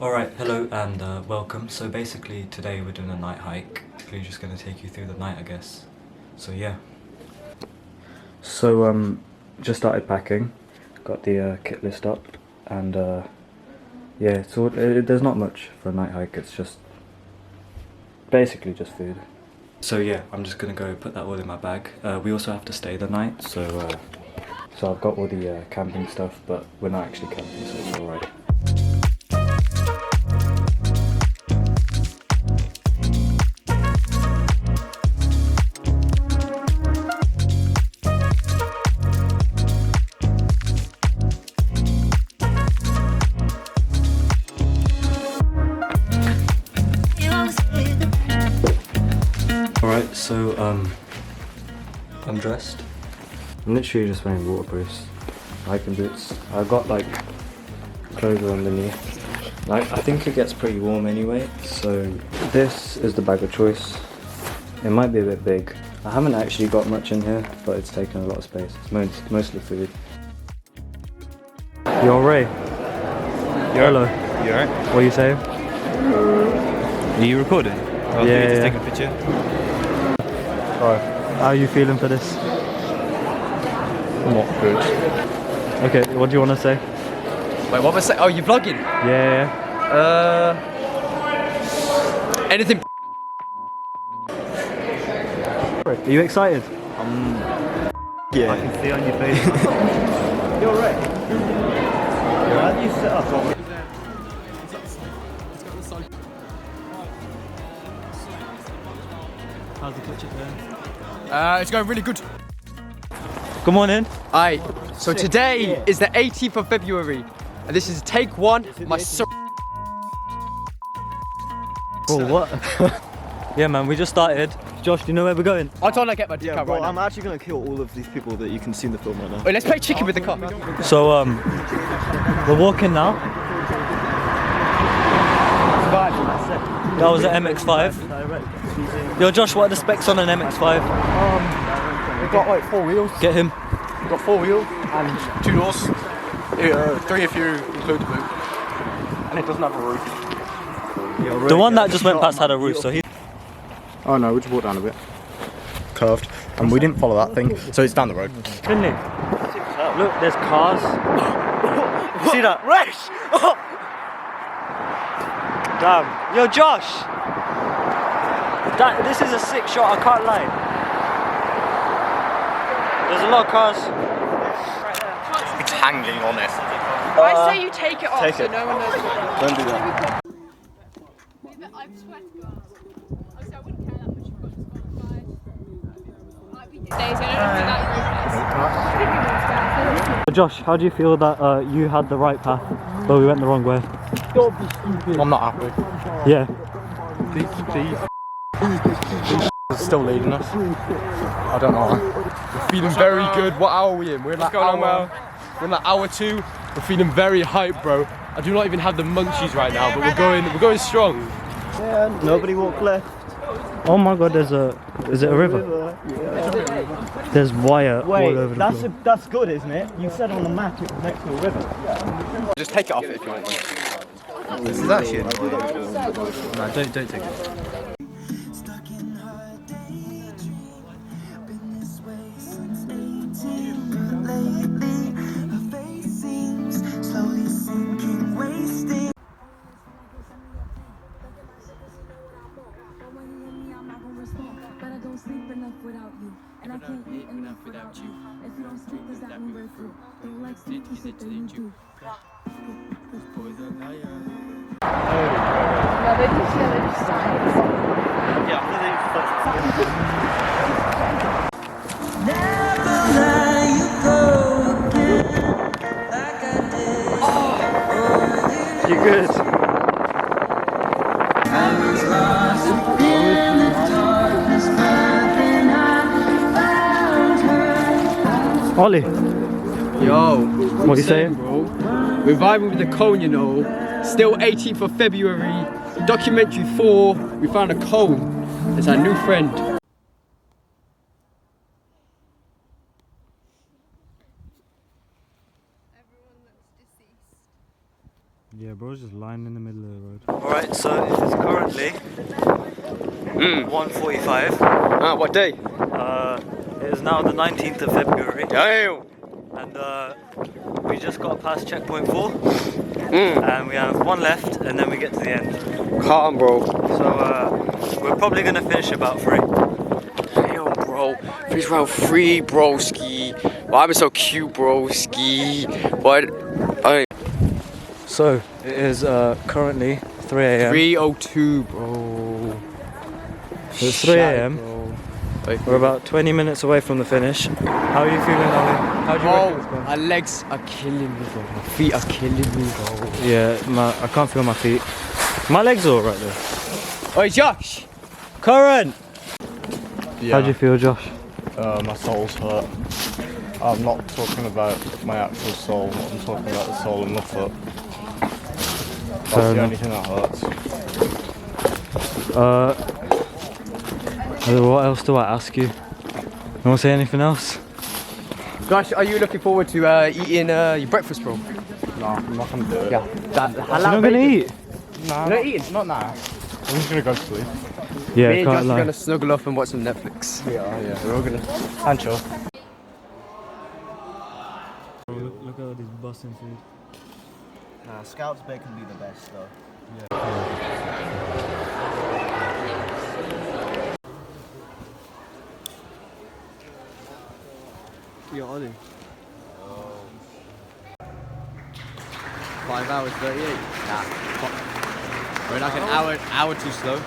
Alright, hello and welcome. So basically today we're doing a night hike. We're just going to take you through the night, I guess. So yeah. So just started packing. Got the kit list up and yeah, so there's not much for a night hike. It's just basically just food. So yeah, I'm just going to go put that all in my bag. We also have to stay the night, so I've got all the camping stuff, but we're not actually camping, so it's alright. Alright, so I'm dressed. I'm literally just wearing waterproofs, hiking boots. I've got like clothes underneath. I think it gets pretty warm anyway, so this is the bag of choice. It might be a bit big. I haven't actually got much in here, but it's taking a lot of space. It's mostly food. Yo, Ray. Hello. You alright? What are you saying? Are you recording? Yeah, just yeah. taking a picture. Alright. How are you feeling for this? Not good. Okay, what do you want to say? Wait, what was I saying? Oh, you vlogging? Yeah. Anything. Are you excited? Yeah. I can see on your face. You're right. How do you sit up? How's the picture going? It's going really good. Good morning. Alright, so today is the 18th of February, and this is take one. My Bro, what? Yeah, man, we just started. Josh, do you know where we're going? I told I get my Yeah, car bro, right I'm now. actually gonna kill all of these people that you can see in the film right now. Wait, let's play chicken with the car. So, we're walking now. That was an MX-5. Yo, Josh, what are the specs on an MX-5? We've got like 4 wheels. Get him. We've got 4 wheels and 2 doors. 3 if you include the boot. And it doesn't have a roof. The one that just went past had a roof, so he... Oh no, we just walked down a bit. Curved. And we didn't follow that thing, so it's down the road. Finley, look, there's cars. See that? Race! Damn. Yo, Josh! This is a sick shot, I can't lie. There's a lot of cars. It's hanging on it. I say you take it off take so it. no one knows what Don't do that. I swear to God. Obviously, I wouldn't care that much if you got disqualified. Might be days, I don't think that your Josh, how do you feel that you had the right path, but we went the wrong way? I'm not happy. Yeah. These still leading us. I don't know. We're feeling very good. What hour are we in? We're in like we're in like hour 2. We're feeling very hyped, bro. I do not even have the munchies right now, but we're going strong. Yeah, nobody walked left. Oh my God, is it a river? Yeah. There's wire all over the floor. That's good, isn't it? You said on the map it was next to a river. Just take it off if you want. This is actually annoying. No, don't take it. Stuck in her daydream. Been this way since 18, but lately her face seems slowly sinking, wasting. But I don't sleep enough without you, and I can't eat enough without you. If you don't sleep, does that mean we're through? Don't like sleep, you sit there and do. No, they just sign. Never let you go again, like I did. You good? I was lost in the darkness, but then I found her. Ollie, Yo, what are you saying? bro? We're vibing with the cone, you know. Still 18th of February. Documentary 4. We found a cone. It's our new friend. Everyone looks deceased. Yeah, bro's just lying in the middle of the road. Alright, so it is currently 1:45. What day? It is now the 19th of February. Damn. And we just got past checkpoint 4. And we have one left, and then we get to the end. Calm, bro. So we're probably gonna finish about 3. Damn, bro. Finish round 3, broski. Why am I so cute, broski? What? So it is currently 3 a.m. 3:02, bro. It's 3 a.m. Wait, We're about 20 minutes away from the finish. How are you feeling, Ali? How do you reckon it's going? My legs are killing me, bro. My feet are killing me, bro. Yeah, I can't feel my feet. My legs are alright though. Oi, Josh! Current! Yeah. How do you feel, Josh? My soul's hurt. I'm not talking about my actual soul, I'm talking about the sole of my foot. That's Fair the enough. only thing that hurts. What else do I ask you? You want to say anything else? Josh, are you looking forward to eating your breakfast, bro? No, I'm not gonna do it. Yeah. That You're not gonna eat? Nah, You're not eating? Not now. I'm just gonna go to sleep. Yeah, Me and can't Josh are lie. gonna snuggle up and watch some Netflix. Yeah, we're all gonna. And chill. Look at all this busting food. Nah, Scout's bacon be the best though. Yeah, I do. 5 hours 38. Nah. We're like an hour too slow.